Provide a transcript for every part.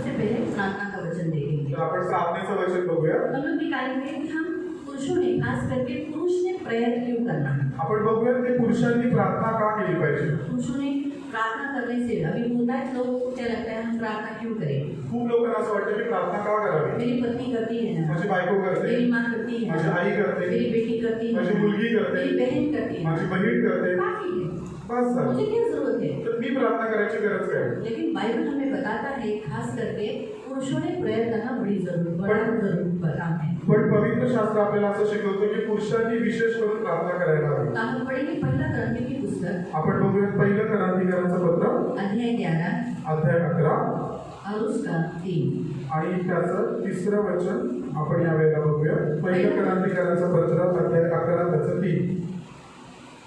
सबसे पहले प्रार्थना का वचन देखेंगे। तर आपण प्रार्थनेचं वचन बघूया। हम लोग निकालेंगे कि हम पुरुषों ने, खास करके पुरुष ने प्रेयर क्यों करना है। आपण बघूया की पुरुषांनी प्रार्थना का केली पाहिजे। पुरुषों ने प्रार्थना करने से, अभी बहुतांश लोगों को क्या लगता है हम प्रार्थना क्यों करें। खूप लोकांना असं वाटतं की प्रार्थना का करावी। मेरी पत्नी करती है ना, माझी बायको करते, मेरी माँ करती है, माझी आई करते, मेरी बेटी करती है, माझी मुलगी करते, मेरी बहन करती है, माझी बहीण करते, काफी है, बस झालं। मुझे क्या जरूरत है। तर मी प्रार्थना करायची गरज काय। लेकिन बाइबल हमें बताता है खास करके पुरुषों ने प्रेयर करना बड़ा जरूरी काम है। पण पवित्र शास्त्र आपल्याला असं शिकवतो की पुरुषांनी विशेष करून प्रार्थना करायला हवी। तो हम पढ़ेंगे पहला क्रंथियों की पुस्तक, आपण बघूया पहिलं क्रांतिकारांचं पत्र अध्याय 11 अध्याय 11 और उसका 3। आणि त्याचं 3रं वचन आपण यावेळेला बघूया। पहिलं क्रांतिकारांचं पत्र अध्याय 11 त्याचं 3।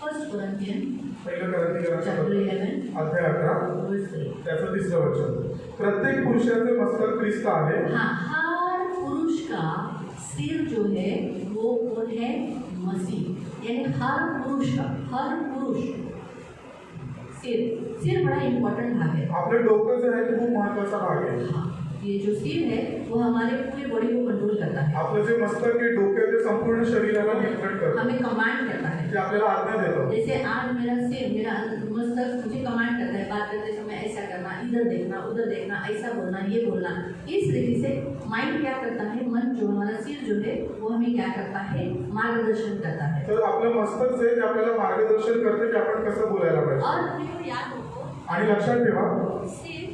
फर्स्ट कोरिन्थियन पहिलं क्रांतिकारांचं चैप्टर पत्र 11 अध्याय 11 वर्स 3। त्याचं 3रं वचन। प्रत्येक पुरुषाचे मस्तक ख्रिस्त आहे। हाँ, हर पुरुष का सिर जो है वो कौन है, मसीह। यानी हर पुरुष का, हर पुरुष सिर बड़ा इम्पोर्टेंट भाग है। आपलं डोकं जे आहे ते खूप महत्त्वाचा भाग आहे। हाँ, ये जो सिर है वो हमारे पूरे बॉडी को कंट्रोल करता है, आपलं जे मस्तक आहे डोक्याचे संपूर्ण शरीराला नियंत्रण करतं, हमें कमांड करता है। ते आपल्याला आज्ञा देतं। जैसे आज मेरा सिर, मेरा मस्तक मुझे कमांड करता है, बात करते समय ऐसा करना, इधर देखना, उधर देखना, ऐसा बोलना, ये बोलना। इस तरीके से माइंड क्या करता है, मन जो हमारा सिर जो है वो हमें क्या करता है, मार्गदर्शन करता है। तर आपलं मस्तक जे आहे ते आपल्याला मार्गदर्शन करते की आपण कसं बोलायला पाहिजे। और अपने को याद रखो, आणि लक्षात ठेवा सिर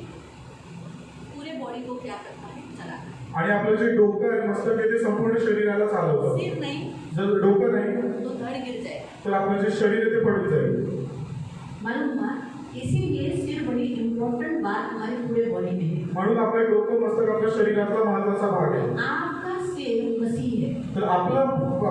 पूरे बॉडी को क्या करता है, चलाता है। आणि आपलं जे डोकं आहे मस्तक आहे ते संपूर्ण शरीराला चालवतं। सिर नहीं जर डोकं नाही तो धड़ गिर जाए, तर आपलं जे शरीर आहे ते पडून जाईल। मालूम हुआ। इसीलिए सिर बड़ी इम्पोर्टेंट बात हमारी पूरे बॉडी में है। म्हणून आपलं डोकं मस्तक आपल्या शरीरातला महत्त्वाचा भाग आहे। आपका सिर मसीह है। तर आपलं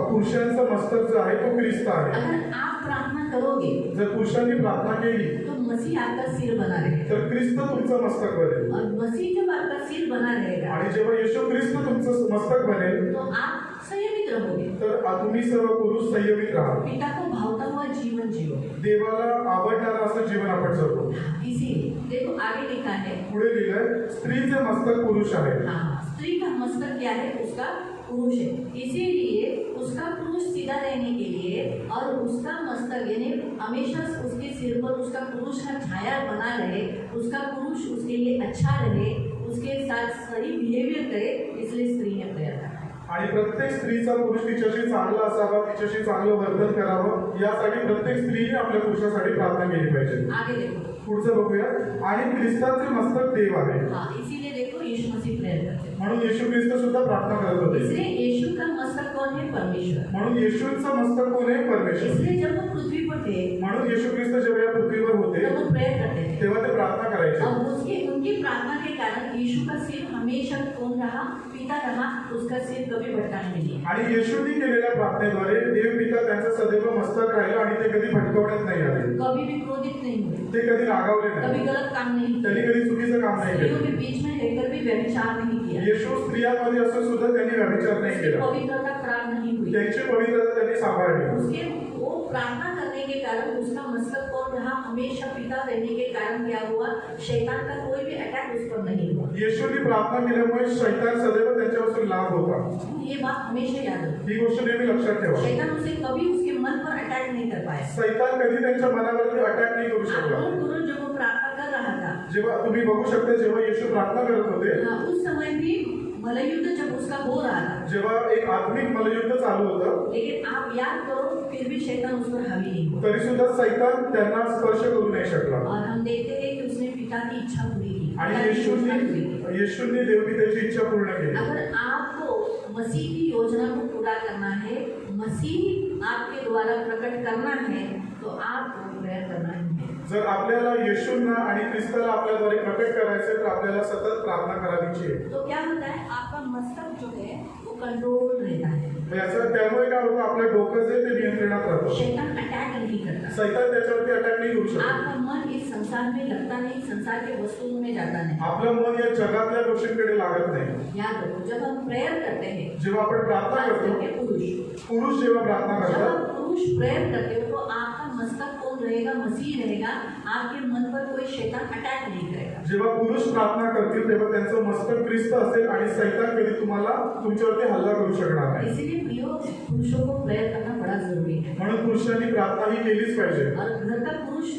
पुरुषांचं मस्तक जो आहे तो ख्रिस्त आहे। अगर आप प्रार्थना करोगे जर पुरुषांनी प्रार्थना केली तो मसीह आपका सिर बना रहेगा, तर ख्रिस्त तुमचं मस्तक बनेल। और मसीह जब आपका सिर बना रहेगा आणि जेव्हा येशू ख्रिस्त तुमचं मस्तक बनेल तो आप संयमित रहोगे, तर तुम्ही सर्व पुरुष संयमित राहा, पिता को भावता हुआ जीवन जियोगे। देवाला आवडणारं असं जीवन आपण जगू। इसीलिए देखो आगे लिखा है, पुढे लिहिलंय स्त्रीचे मस्तक पुरुष आहे। हाँ, स्त्री का मस्तक क्या है, उसका पुरुष है। इसीलिए उसका पुरुष सीधा रहने के लिए और उसका मस्तक यानी हमेशा उसके सिर पर उसका पुरुष का छाया बना रहे, उसका पुरुष उसके लिए अच्छा रहे, उसके साथ सही बिहेवियर करे, इसलिए स्त्री ने प्रेयर करा। आणि प्रत्येक स्त्रीचा पुरुष तिच्याशी चांगला असावा, तिच्याशी चांगलं वर्तन करावं, यासाठी प्रत्येक स्त्रीने आपल्या पुरुषासाठी प्रार्थना केली पाहिजे। आगे देखो, पुढचं बघूया। आणि ख्रिस्ताचे मस्तक देव आहे। हाँ, इसीलिए देखो यीशु मसीह प्रेयर करते हैं। म्हणून येशू ख्रिस्त सुद्धा प्रार्थना करत होते। इसलिए यीशु का मस्तक कौन है, परमेश्वर। म्हणून येशूचं मस्तक कोण आहे, परमेश्वर। इसलिए जब वो पृथ्वी पर थे म्हणून येशू ख्रिस्त जेव्हा या पृथ्वीवर होते तब वो प्रेयर करते थे, तेव्हा ते प्रार्थना करायचे। और उनकी प्रार्थना के कारण यीशु का सिर हमेशा कौन रहा, पिता रहा, उसका सिर कभी भटकाने नहीं। आणि येशूंनी केलेल्या प्रार्थनेद्वारे देव पिता त्यांचं सदैव मस्तक राहिलं आणि ते कधी भटकवण्यात नाही आले, कभी भी क्रोधित नहीं हुए, ते कधी रागावले कभी नाही, गलत काम नहीं त्यांनी किया, कधी चुकीचं काम नाही स्त्रियों केलं। के बीच में रहकर भी व्यभिचार नहीं किया, येशू स्त्रियांमध्ये असं सुद्धा त्यांनी व्यभिचार नाही केला, पवित्रता खराब नहीं हुई। त्यांची पवित्रता त्यांनी सांभाळली। उसके वो प्रार्थना करने के कारण उसका मस्तक कौन रहा, हमेशा पिता रहने के कारण क्या हुआ, शैतान का कोई भी अटैक उस पर नहीं हुआ। येशूंनी प्रार्थना केल्यामुळे शैतान सदैव त्यांच्यापासून लाभ होता। ये बात हमेशा याद रखो, ही गोष्ट नेहमी लक्षात ठेवा। शैतान उसे कभी उसके मन पर अटैक नहीं कर पाया। शैतान कधी त्यांच्या मनावरती अटॅक नाही करू आप शकला। कौन करो जब वो प्रार्थना कर रहा था, जेव्हा तुम्ही बघू शकता जेव्हा येशू प्रार्थना करत होते, हाँ, उस समय भी मलयुद्ध जब उसका हो रहा था, जेव्हा एक आत्मिक मल्लयुद्ध चालू होतं, लेकिन आप याद करो फिर भी शैतान उस पर हावी नहीं हुआ। तरी सुद्धा शैतान त्यांना स्पर्श करू नाही शकला। और हम देखते हैं कि उसने पिता की इच्छा पूरी की, आणि पिता की योजना पूरी की। येशूंनी देवपित्याची इच्छा पूर्ण केली। अगर आपको मसीह की योजना को पूरा करना है, मसीह आपके द्वारा प्रकट करना है, तो आपको प्रेयर करना ही है। जर आपल्याला येशूंना आणि ख्रिस्ताला आपल्याद्वारे प्रकट करायचे तर आपल्याला सतत प्रार्थना करावीची आहे। तो क्या होता है, आपका मस्तक जो है वो कंट्रोल रहता है, याचं त्यामुळे काय होतं, आपलं डोकं जे ते नियंत्रणात राहतं, शैतान अटैक नहीं करता। शैतान त्याच्यावरती अटॅक नाही करू शकत। आपका मन इस संसार में लगता नहीं, संसार के वस्तुओं में जाता नहीं। आपलं मन या जगातल्या गोष्टींकडे लागत नाही। याद रखो, जब हम प्रेयर करते हैं, जेव्हा आपण प्रार्थना खास करतो, करके पुरुष, पुरुष जेव्हा प्रार्थना जब करतात, आप पुरुष प्रेयर करते हो तो आपका मस्तक कौन रहेगा, मसीह रहेगा, आपके मन पर कोई शैतान अटैक नहीं करेगा। जेव्हा पुरुष प्रार्थना करतील तेव्हा त्यांचं मस्तक क्रिस्त असेल आणि सैतान कधी तुम्हाला तुमच्यावरती हल्ला करू शकणार नाही. इसीलिए प्रियो, पुरुषों को प्रेयर करना बड़ा जरूरी है. म्हणून पुरुषांनी प्रार्थना ही केलीच पाहिजे. और घर का पुरुष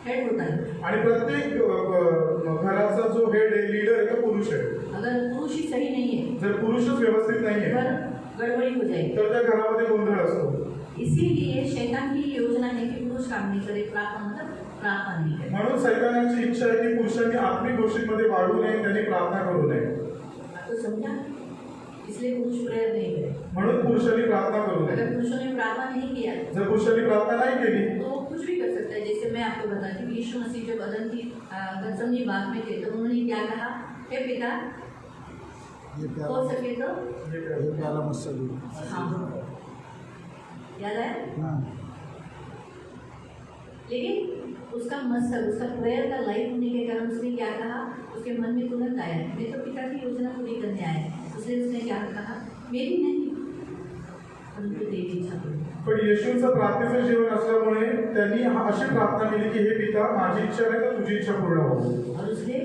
हेड होता है. आणि प्रत्येक घराचा जो हेड आहे, लीडर आहे, तो पुरुष आहे. अगर पुरुष ही सही नहीं है, जर पुरुषच व्यवस्थित नाहीये घर गड़बड़ी हो जाएगी. तर त्या घरामध्ये गोंधळ असतो. इसीलिए शैतान की योजना है कि पुरुष काम नहीं करे, प्रार्थना मतलब प्रार्थना नहीं करे. म्हणून सैतानाची इच्छा आहे की पुरुषांनी आत्मिक गोष्टींमध्ये वाढू नये, त्यांनी प्रार्थना करू नये. आपको समझा? इसलिए पुरुष प्रेयर नहीं करे. म्हणून पुरुषांनी प्रार्थना करू नये. अगर पुरुषों ने प्रार्थना नहीं किया जर पुरुषांनी प्रार्थना नाही केली तो वो कुछ भी कर सकता है. जैसे मैं आपको बताती हूँ, यीशु मसीह जब बदन की गत्समनी बाग में थे तो उन्होंने क्या कहा, हे पिता हो सके तो ये प्याला मुझसे दूर. हाँ, याद है. हाँ. लेकिन उसका मकसद, उसका प्रेयर का लाइफ होने के कारण उसने क्या कहा, उसके मन में तुरंत आया, मैं तो पिता की योजना पूरी करने आया है. इसलिए उसने क्या कहा, मेरी नहीं परंतु तेरी इच्छा पूरी. पण येशूचं प्रार्थनेचं जीवन असल्यामुळे त्यांनी अशी प्रार्थना केली की हे पिता, माझी इच्छा नाही तर तुझी इच्छा पूर्ण हो. और उसने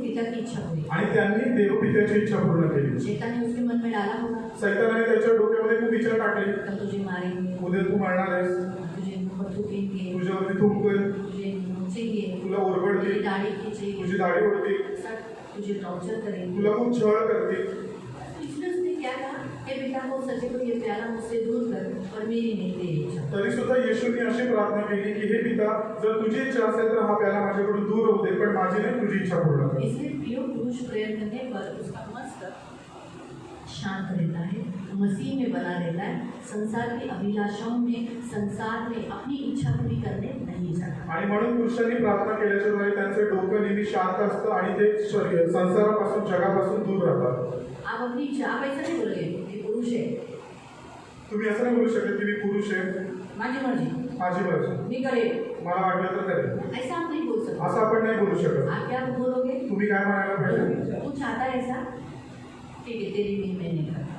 पिता की इच्छा पूरी. आणि त्यांनी देवपित्याची इच्छा पूर्ण केली. शैतान ने उसके मन में डाला होगा, सैतानाने त्याच्या डोक्यामध्ये खूप विचार टाकले, कल तुझे मारेंगे, उद्या तू मरणार आहेस, तुझे मुंह थूकेंगे, तुझ्यावरती थुंकल, तुझे नोचेंगे, तुला तुझी ओरबडतील, दाढ़ी खींचेंगे, तुझी दाढी ओढतील, तुझे टॉर्चर करेंगे. तुला खूप छळ करतील. इसलिए उसने क्या कहा, हे पिता हो सके तो ये प्याला मुझसे दूर कर, और मेरी नहीं तेरी इच्छा. तरी सुद्धा येशूने अशी प्रार्थना केली की हे पिता, जर तुझी इच्छा असेल तर हा प्याला माझ्याकडून दूर होऊ दे, पण माझी नाही, तुझी इच्छा पूर्ण कर. इसलिए प्रियो, पुरुष प्रेयर करने पर उसका मस्तक शांत रहता है, मसीह में बना रहता है, संसार की अभिलाषाओं में, संसार में अपनी इच्छा पूरी करने नहीं जाता. आणि म्हणून पुरुषांनी प्रार्थना केल्याच्या द्वारे त्यांचे डोकं नेहमी शांत असतं आणि ते संसारापासून, जगापासून दूर राहतात. आप अपनी इच्छा, आप ऐसा नहीं बोलोगे कि पुरुष है, तुम्ही असं नाही बोलू शकत की मी पुरुष आहे, माझी मर्जी, माझी मर्जी, मी करेल, मला वाटलं तर करेल, ऐसा आप नहीं बोल सकते. असं आपण नाही बोलू शकत. आप क्या बोलोगे, तुम्ही काय म्हणायला पाहिजे, तू चाहता है ऐसा, ठीक है, तेरी भी मैं नहीं करता.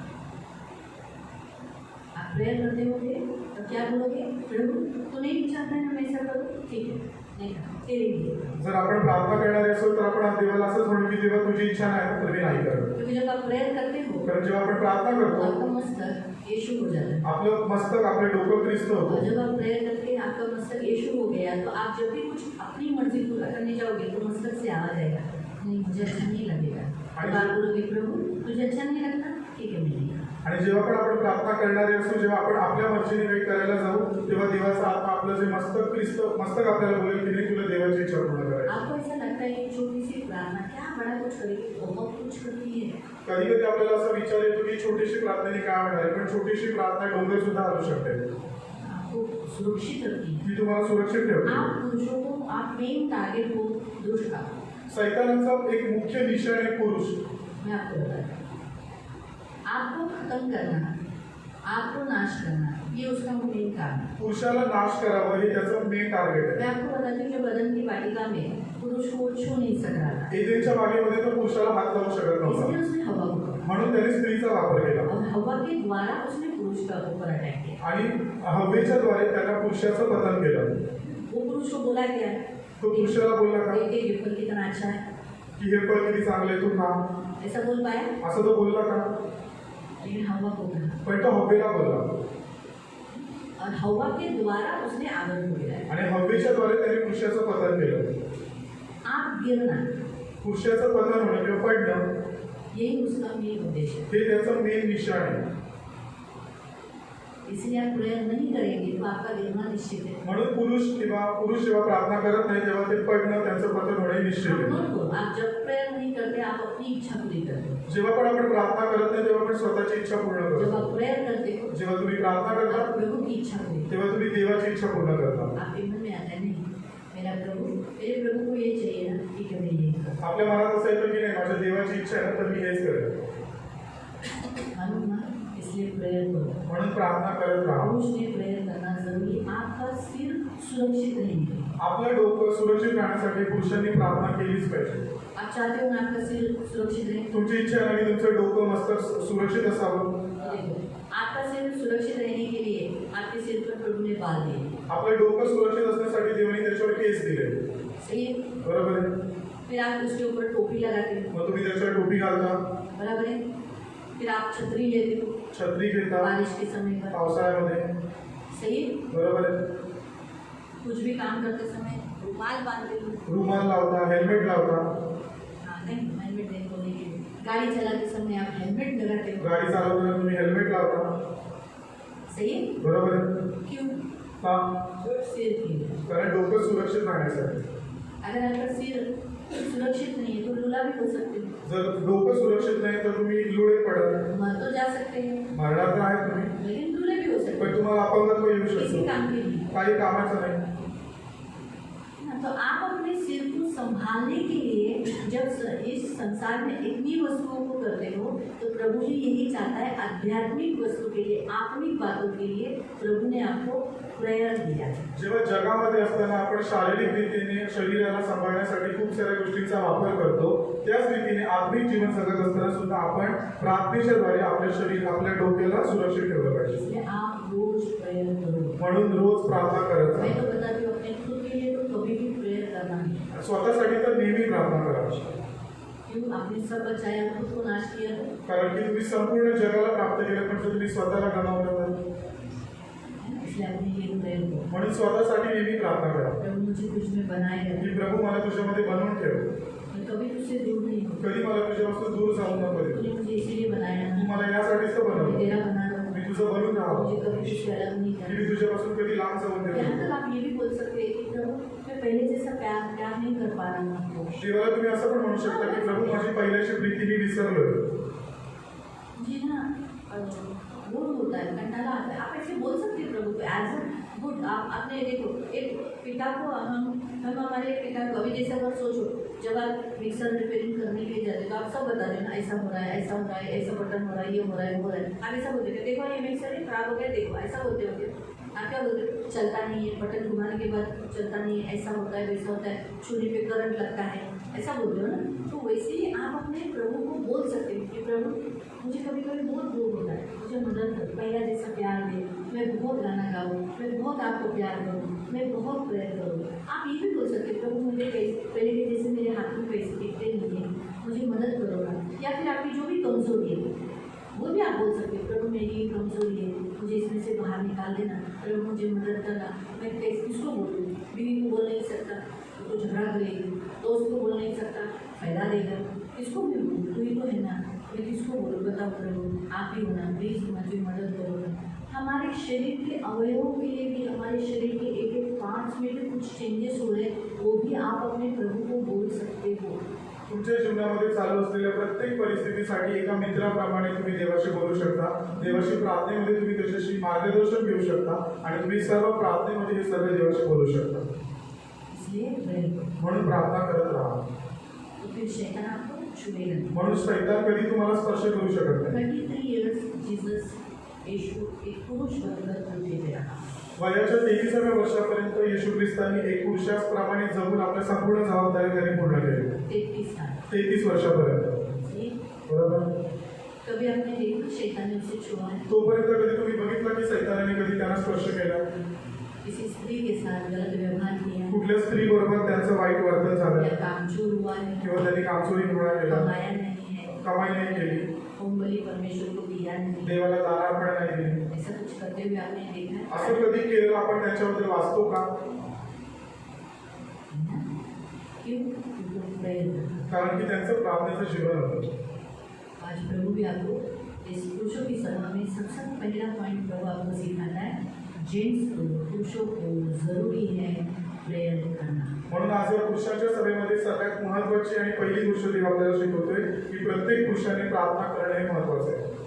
आप प्रेयर करते होगे तो क्या बोलोगे, प्रभु तू नहीं चाहता है ना मैं ऐसा करूँ, ठीक है, नहीं करता, तेरी भी. जर आपण प्रार्थना करणारे असो तर आपण देवाला असंच म्हणू की देवा तुझी इच्छा नाही तर मी नाही करत. क्योंकि जब आप प्रेयर करते हो कारण जेव्हा आपण प्रार्थना करतो आपका मस्तक यीशु हो जाता है. आपलं मस्तक, आपले डोकं ख्रिस्त और होतं. जब आप प्रेयर करके आपका मस्तक यीशु हो गया तो आप जब भी कुछ अपनी मर्जी पूरा करने जाओगे तो मस्तक से आवाज आएगा, नहीं मुझे अच्छा नहीं लगेगा. तो आप बोलोगे प्रभु तुझे अच्छा नहीं लगता, ठीक है, मैं नहीं करता. आणि जेव्हा पण आपण प्रार्थना करणारे असो, जेव्हा आपण आपल्या मर्जीने काही करायला जाऊ तेव्हा देवाचा आत्मा आपलं जे मस्तक ख्रिस्त, मस्तक आपल्याला बोलेल की नाही तुला देवाची इच्छा पूर्ण करायची. आपको ऐसा लगता है कि छोटी सी प्रार्थना क्या बड़ा कुछ करेगी, बहुत कुछ करती है. कधी कधी आपल्याला असा विचार येतो की छोटीशी प्रार्थनेने काय होणार आहे, पण छोटीशी प्रार्थना डोंगर सुद्धा हलू शकते. आपको सुरक्षित रखती है. ती तुम्हाला सुरक्षित ठेवते. आप पुरुषों को, आप मेन टारगेट हो दुष्ट का. सैतानाचा एक मुख्य निशाण आहे पुरुष. मैं आपको बताती हूँ, आपको खत्म करना, आपको नाश करना, ये उसका मेन काम है. पुरुषाला नाश करावं हे त्याचं मेन टार्गेट मैं आहे. आपको बताती हूँ कि बदन की वाटिका में पुरुष को छू नहीं सक रहा था, एदेनच्या बागेमध्ये तो पुरुषाला हात लावू शकत नव्हता, इसलिए उसने हवा को पकड़ा म्हणून त्याने स्त्रीचा वापर केला और हवा के द्वारा उसने पुरुष का ऊपर अटैक किया. आणि हवेच्या द्वारे त्याला पुरुषाचं पतन केलं. वो पुरुष को बोला क्या, तो पुरुषाला बोलला का देखिए ये फल कितना अच्छा है, की हे फळ किती चांगलं आहे, तू खा, ऐसा बोल पाया. असं तो बोलला का, लेकिन हवा को कहा पण तो हवेला बोलला और हवा के द्वारा उसने आदर को गिराया. आणि हवेच्या द्वारे त्याने पुरुषाचं पतन केलं. आप गिरना, पुरुषाचं पतन होणं किंवा पडणं यही उसका मेन उद्देश्य है. हे त्याचं मेन निशाण आहे. इसलिए आप प्रेयर नहीं करेंगे तो आपका गिरना निश्चित है. म्हणून पुरुष जेव्हा प्रार्थना करत नाही तेव्हा ते पडणं, त्यांचं पतन होणे निश्चित आहे. आप जब प्रेयर नहीं करते आप अपनी इच्छा पूरी करते हो. जेव्हा पण आपण प्रार्थना करत नाही तेव्हा आपण स्वतःची इच्छा पूर्ण जब करतो. आप प्रेयर करते हो जेव्हा तुम्ही प्रार्थना करता आप प्रभु की इच्छा पूरी करते तेव्हा तुम्ही देवाची इच्छा पूर्ण करता. हो. आपके मन में आता है नहीं मेरे प्रभु को ये चाहिए ना, ठीक है मैं ये करता आपल्या मनात असं येतं की नाही माझ्या देवाची इच्छा आहे ना तर मी हेच करेन. मालूम ना. इसलिए प्रेयर करो. म्हणून प्रार्थना करत राहा. पुरुष ने प्रेयर करना जरूरी है. आपका सिर सुरक्षित रहेंगे. आपलं डोकं सुरक्षित राहण्यासाठी पुरुषांनी प्रार्थना केलीच पाहिजे. आप चाहते हो ना आपका सिर सुरक्षित रहे, तुमची इच्छा आहे ना की तुमचं डोकं मस्तक सुरक्षित असावं. तो देखो आपका सिर सुरक्षित रहने के लिए आपके सिर पर प्रभु ने बाल दिए. आपलं डोकं सुरक्षित असण्यासाठी देवाने त्याच्यावर केस दिले. सही है. बरोबर आहे. फिर आप उसके ऊपर टोपी लगाते हो, मग तुम्ही त्याच्यावर टोपी घालता, बराबर है। फिर आप छतरी लेते हो छत्री घेता बारिश के समय पर, पावसाळ्यामध्ये, सही है? बरोबर आहे. कुछ भी काम करते समय रुमाल बांधते हो, रुमाल लावता, हेल्मेट लावता, हाँ नहीं हेलमेट नहीं बोलने के लिए, गाड़ी चलाते समय आप हेलमेट लगाते हो, गाडी चालवताना तुम्ही हेल्मेट लावता, सही है? बरोबर आहे. क्यों? का? सिर के लिए। कारण डोकं सुरक्षित राहण्यासाठी. अगर आपका सिर सुरक्षित नहीं है तो लूला भी हो सकते हो, जर डोकं सुरक्षित नाही तर तुम्ही लुळे पडत, मर तो जा सकते हैं मरणार तर आहे तुम्ही, लेकिन लूले भी हो सकते पण हैं तुम्हाला अपंगत्व येऊ किसी शकतो, काम के लिए। काही कामाचं नाही. तो आप अपने सिर को संभालने के लिए जब इस संसार में इतनी वस्तुओं को करते हो तो प्रभु जी यही चाहता है, आध्यात्मिक वस्तु के लिए, आत्मिक बातों के लिए प्रभु ने आपको प्रेयर दिया है। जेव्हा जगामध्ये असताना आपण शारीरिक रीतीने शरीराला सांभाळण्यासाठी खूप साऱ्या गोष्टींचा वापर करतो, त्याच रीतीने आत्मिक जीवन जगत असताना सुद्धा आपण प्रार्थनेच्या द्वारे आपल्या शरीर, आपल्या डोक्याला सुरक्षित ठेवलं पाहिजे. इसलिए आप रोज प्रेयर करो। म्हणून रोज प्रार्थना करत मैं राहा. तो बताती हूँ अपने खुद के लिए तो कभी भी प्रेयर करना है। स्वतःसाठी तर नेहमी प्रार्थना करा, क्यों? आपने सब बचाया, खुद को नाश किया तो कारण की तुम्ही संपूर्ण जगाला प्राप्त केलं पण जर तुम्ही स्वतःला गमावलं तर, इसलिए अपने लिए प्रेयर करो। म्हणून स्वतःसाठी नेहमी प्रार्थना करा प्रभु मुझे कुछ में बनाएगा, की प्रभू मला तुझ्यामध्ये बनवून ठेव, मैं कभी तुझसे दूर नहीं हूँ, कधी मला तुझ्यापासून दूर जाऊ नको दे. तूने मुझे इसीलिए बनाया तू ना, मला यासाठीच तर मैं बनवलं, तेरा बना रहा हूँ, मी तुझं बनून राहावं, मुझे कभी तुझसे अलग नहीं की करना। मी तुझ्यापासून कधी लांब जाऊन यहाँ देऊ. तक आप ये भी बोल सकते हैं कि प्रभु मैं पहले जैसा प्यार नहीं कर पा रहा हूँ आपको, देवाला तुम्ही असं पण म्हणू शकता की प्रभू माझी पहिल्याची प्रीती मी विसरलोय. मुझे ना बोर होता है, कंटाला आता है। आप ऐसे बोल सकते हैं प्रभु को एज अ गुड। आप आपने देखो एक पिता को हम हमारे पिता को अभी जैसे अगर सोचो, जब आप मिक्सर रिपेयरिंग करने के लिए जाते तो आप सब बता रहे हो ना, ऐसा हो रहा है, ऐसा हो रहा है, ऐसा बटन हो रहा है, ये हो रहा है, वो हो रहा है। आप ऐसा बोलते हो, देखो ये मिक्सर है खराब हो गया, देखो ऐसा बोलते हो। आप क्या बोलते हो? चलता नहीं है, बटन घुमाने के बाद चलता नहीं है, ऐसा होता है, वैसा होता है, छुरी पे करंट लगता है, ऐसा बोलते हो ना। तो वैसे ही आप अपने प्रभु को बोल सकते हो कि प्रभु मुझे कभी कभी बहुत बोर होता है, मुझे मदद कर, पहला जैसा प्यार दे, मैं बहुत गाना गाऊँ, मैं बहुत आपको प्यार करूँ, मैं बहुत प्रेयर करूँ। आप ये भी बोल सकते हो, प्रभु मुझे पहले के जैसे मेरे हाथ में पैसे दिखते नहीं है, मुझे मदद करो ना। या फिर आपकी जो भी कमजोरी है वो भी आप बोल सकते हो, प्रभु मेरी ये कमजोरी है, मुझे इसमें से बाहर निकाल देना, प्रभु मुझे मदद करना। मैं किसको बोलूँ? बीवी को बोल नहीं सकता तो झगड़ा करेगी, दोस्त को बोल नहीं सकता फायदा देगा, किसको भी बोलूँ? तू ही तो है ना, मैं किसको बोलूँ? बताओ प्रभु, आप ही हो ना, प्लीज़ मुझे मदद करो ना। हमारे शरीर के अवयवों के लिए भी, हमारे शरीर के एक एक पार्ट्स में भी कुछ चेंजेस हो रहे हैं, वो भी आप अपने प्रभु को बोल सकते हो। तुमच्या जीवनामध्ये चालू असलेल्या प्रत्येक परिस्थितीसाठी एका मित्राप्रमाणे तुम्ही देवाशी बोलू शकता. देवाशी प्रार्थनेमध्ये तुम्ही त्याच्याशी मार्गदर्शन घेऊ शकता आणि तुम्ही सर्व प्रार्थनेमध्ये हे सर्व देवाशी बोलू शकता. इसलिए प्रेयर करो, म्हणून प्रार्थना करत राहा. तो फिर शैतान आपको छुएगा नहीं। म्हणून शैतान कधी तुम्हाला स्पर्श करू शकत नाही. 33 years जीसस यीशु एक पुरुष बनकर पृथ्वी रहा। वयाच्या 23व्या वर्षापर्यंत येशू ख्रिस्तांनी एक पुरुषाप्रमाणे जगून आपल्या संपूर्ण जबाबदारी त्यांनी पूर्ण केली. 33 साल। 33 वर्षापर्यंत, ये बरोबर. कभी आपने देखा शैतान ने उसे छुआ है? तोपर्यंत कधी तुम्ही बघितलं की सैतानाने कधी त्यांना स्पर्श केला? किसी स्त्री के साथ गलत व्यवहार किया, कुठल्या स्त्री बरोबर त्यांचं वाईट वर्तन झालं या कामचोर हुआ है, किंवा त्यांनी कामचोरी गोळा केला, कमाया नहीं है, कमाई नाही केली, होम बलि परमेश्वर को दिया नहीं, देवाला दारार्पण नाही दिली, ऐसा कुछ करते हुए आपने देखा है? असं कधी केलं आपण त्याच्याबद्दल वाचतो का? क्यों? क्योंकि प्रेयर करना। कारण की त्यांचं प्रार्थनेचं जीवन होतं. आज प्रभु भी आपको इस पुरुषों की सभा में सबसे पहला पॉइंट प्रभु आपको सिखाता है, जेंट्स को, पुरुषों को जरूरी है प्रेयर करना। म्हणून आज या पुरुषांच्या सभेमध्ये सगळ्यात महत्त्वाची आणि पहिली गोष्ट देव आपल्याला शिकवतोय की प्रत्येक पुरुषाने प्रार्थना करणं हे महत्त्वाचं आहे.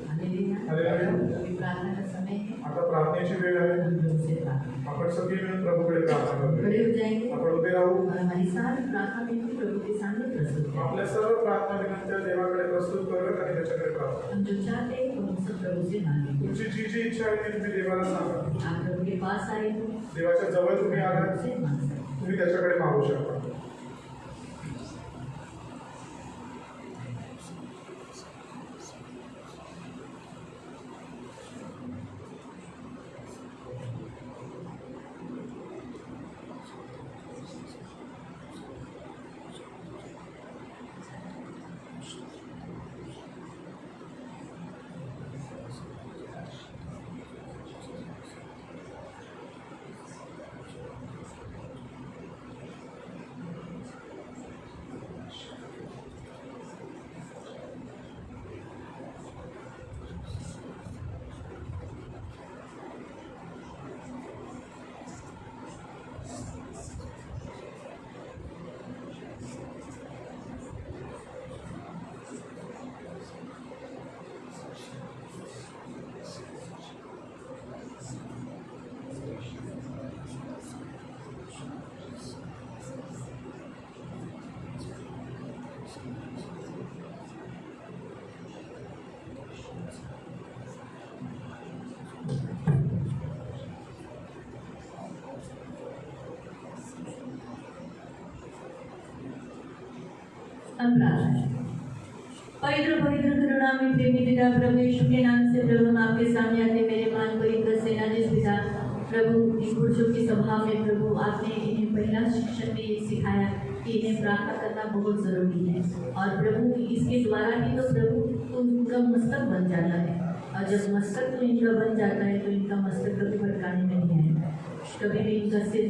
हालेलुया। अभी प्रार्थना का समय है, आता प्रार्थनेची वेळ आहे. हम प्रभु से प्रार्थना आपण सगळे मिळून प्रभूकडे प्रार्थना खड़े करूया. हो जाएंगे आपण उभे राहू. और हमारी सारी प्रार्थना विनती प्रभु के सामने प्रस्तुत करें। आपल्या सर्व प्रार्थना विनंत्या देवाकडे प्रस्तुत करूयात आणि त्याच्याकडे प्रार्थना. हम जो चाहते हैं वो हम सब प्रभु से मांगेंगे। तुमची जी जी इच्छा आहे ती तुम्ही देवाला सांगा. आप प्रभु के पास आए हो, देवाच्या जवळ तुम्ही आलात, प्रभु से मांग सकते हैं। तुम्ही त्याच्याकडे मागू शकता. हम प्रार्थना करें। पवित्र पवित्र करुणा में प्रेमी पिता प्रभु यीशु के नाम से प्रभु हम आपके सामने आते मेरे मान पवित्र सेनाधीश पिता प्रभु इन पुरुषों की सभा में प्रभु आपने इन्हें पहला शिक्षण में ये सिखाया कि इन्हें प्रार्थना करना बहुत जरूरी है और प्रभु इसके द्वारा ही तो प्रभु उनका मस्तक बन जाता है और जब मस्तक तो इनका बन जाता है तो इनका मस्तक कभी भटकाने में नहीं आएगा, कभी भी इनका सिर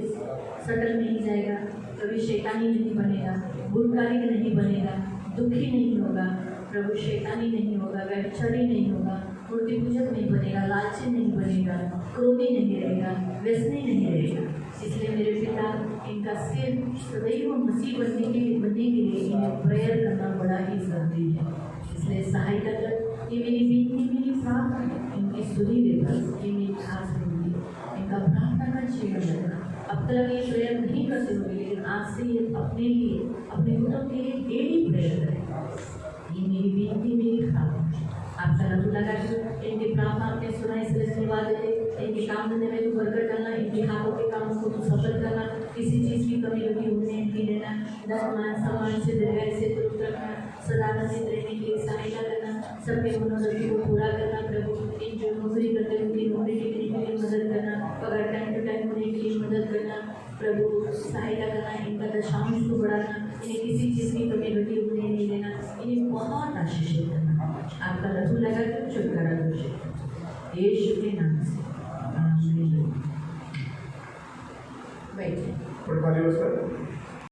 सटल नहीं जाएगा, कभी शैतानी नहीं बनेगा, गुणकारी नहीं बनेगा, दुखी नहीं होगा, प्रभु शैतानी नहीं होगा, व्यभिचारी नहीं होगा, मूर्ति पूजक नहीं बनेगा, लालची नहीं बनेगा, क्रोधी नहीं रहेगा, व्यसनी नहीं रहेगा। इसलिए मेरे पिता इनका सिर सदैव मसीह बनने के लिए इन्हें प्रेयर करना बड़ा ही जरूरी है। इसलिए सहायता कर, ये मेरी विनती मेरी प्रार्थना इनकी सुनी देगा, ये मेरी खास होगी, इनका प्रार्थना का जीवन रखना। अब तक ये प्रेयर नहीं करते होंगे लेकिन आज से ये अपने लिए अपने गुणों के लिए डेली प्रेयर करें। ये मेरी विनती मेरी प्रार्थना। आपका रब लगा इनके प्रार्थना आपने सुना इसलिए धन्यवाद देते। इनके काम धंधे में तू बरकत करना, इनके हाथों के कामों को तू सफल करना, किसी चीज़ की कमी लगी उन्हें नहीं देना, धन मान सम्मान से दीर्घायु से दूर रखना, सदा आनंदित रहने के लिए सहायता करना, सबके मनोरथों को पूरा करना। प्रभु इन जो नौकरी करते हैं उनकी नौकरी के लिए मदद करना, पगार टाइम टू टाइम होने के लिए मदद करना, प्रभु सहायता करना, इनका दशांश को बढ़ाना, इन्हें किसी चीज़ की कमी लगी उन्हें नहीं देना, इन्हें बहुत आशीषित करना। आपका रसूल लगा कर छुटकारा घोषित यीशु के नाम से आमीन। बैठिए। पण खाली बसा।